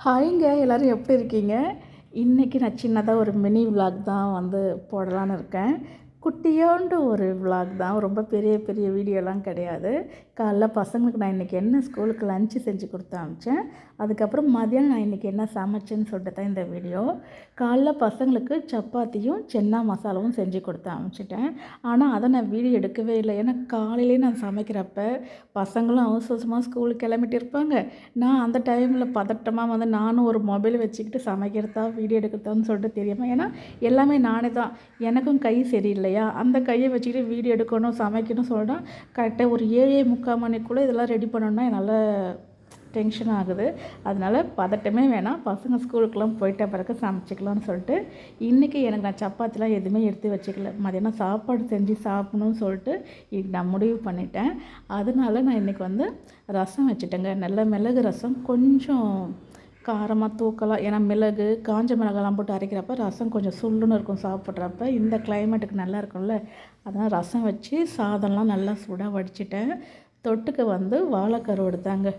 ஹாய்ங்க எல்லோரும் எப்படி இருக்கீங்க? இன்றைக்கி நான் சின்னதாக ஒரு மினி விலாக் தான் போடலான்னு இருக்கேன். குட்டியோண்டு ஒரு விலாக் தான். ரொம்ப பெரிய பெரிய வீடியோலாம் கிடையாது. காலைல பசங்களுக்கு நான் இன்றைக்கி என்ன ஸ்கூலுக்கு லஞ்சு செஞ்சு கொடுத்து அனுப்பிச்சேன். அதுக்கப்புறம் மதியானம் நான் இன்றைக்கி என்ன சமைச்சேன்னு சொல்லிட்டு தான் இந்த வீடியோ. காலைல பசங்களுக்கு சப்பாத்தியும் சென்னா மசாலாவும் செஞ்சு கொடுத்து அனுப்பிச்சிட்டேன். ஆனால் அதை நான் வீடியோ எடுக்கவே இல்லை. ஏன்னா காலையிலேயே நான் சமைக்கிறப்ப பசங்களும் அவசர அவசரமாக ஸ்கூலுக்கு கிளம்பிட்டு இருப்பாங்க. நான் அந்த டைமில் பதட்டமாக நானும் ஒரு மொபைல் வச்சுக்கிட்டு சமைக்கிறதா வீடியோ எடுக்கிறதான்னு சொல்லிட்டு தெரியாமல், ஏன்னா எல்லாமே நானே தான். எனக்கும் கை சரியில்லையா, அந்த கையை வச்சுக்கிட்டு வீடியோ எடுக்கணும் சமைக்கணும் சொல்லிட்டா கரெக்டாக ஒரு 7:45 மணிக்குள்ளே இதெல்லாம் ரெடி பண்ணணுன்னா என்னால் டென்ஷன் ஆகுது. அதனால் பதட்டமே வேணாம், பசங்க ஸ்கூலுக்கெலாம் போயிட்ட பிறகு சமைச்சிக்கலாம்னு சொல்லிட்டு இன்றைக்கி எனக்கு நான் சப்பாத்திலாம் எதுவுமே எடுத்து வச்சுக்கல. மதியானம் சாப்பாடு செஞ்சு சாப்பிட்ணுன்னு சொல்லிட்டு இன்றைக்கி நான் முடிவு பண்ணிட்டேன். அதனால நான் இன்றைக்கி ரசம் வச்சுட்டேங்க. நல்ல மிளகு ரசம், கொஞ்சம் காரமாக தூக்கலாம். ஏன்னா மிளகு காஞ்ச மிளகாலாம் போட்டு அரைக்கிறப்ப ரசம் கொஞ்சம் சுள்ளுன்னு இருக்கும் சாப்பிட்றப்ப. இந்த கிளைமேட்டுக்கு நல்லா இருக்கும்ல, அதனால் ரசம் வச்சு சாதம்லாம் நல்லா சூடாக வடிச்சிட்டேன். தொட்டுக்க வாழைக்கருவாடு தாங்க.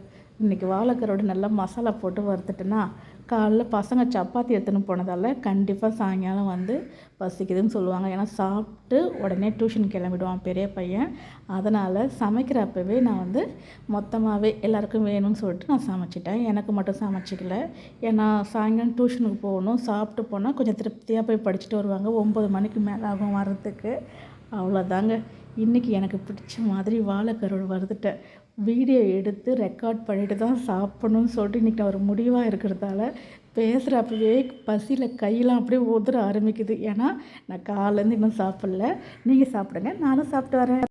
இன்றைக்கி வாழைக்கருவாடு நல்லா மசாலா போட்டு வறுத்துட்டேன்னா, காலைல பசங்க சப்பாத்தி எடுத்துன்னு போனதால் கண்டிப்பாக சாயங்காலம் பசிக்குதுன்னு சொல்லுவாங்க. ஏன்னா சாப்பிட்டு உடனே டியூஷன் கிளம்பிடுவான் பெரிய பையன். அதனால் சமைக்கிறப்பவே நான் மொத்தமாகவே எல்லாருக்கும் வேணும்னு சொல்லிட்டு நான் சமைச்சிட்டேன். எனக்கு மட்டும் சமைச்சிக்கல. ஏன்னா சாயங்காலம் டியூஷனுக்கு போகணும். சாப்பிட்டு போனால் கொஞ்சம் திருப்தியாக போய் படிச்சுட்டு வருவாங்க. 9 மணிக்கு மேலே ஆகும் வர்றதுக்கு. அவ்வளோதாங்க. இன்றைக்கி எனக்கு பிடிச்ச மாதிரி வாழைக்கருவாடு வறுத்துட்டேன். வீடியோ எடுத்து ரெக்கார்ட் பண்ணிட்டு தான் சாப்பிட்ணுன்னு சொல்லிட்டு இன்றைக்கி நான் ஒரு முடிவாக இருக்கிறதால பேசுகிறப்பவே பசியில் கையெல்லாம் அப்படியே உதற ஆரம்பிக்குது. ஏன்னா நான் காலையிலேருந்து இன்னும் சாப்பிடல. நீங்கள் சாப்பிடுங்க, நானும் சாப்பிட்டு வரேன்.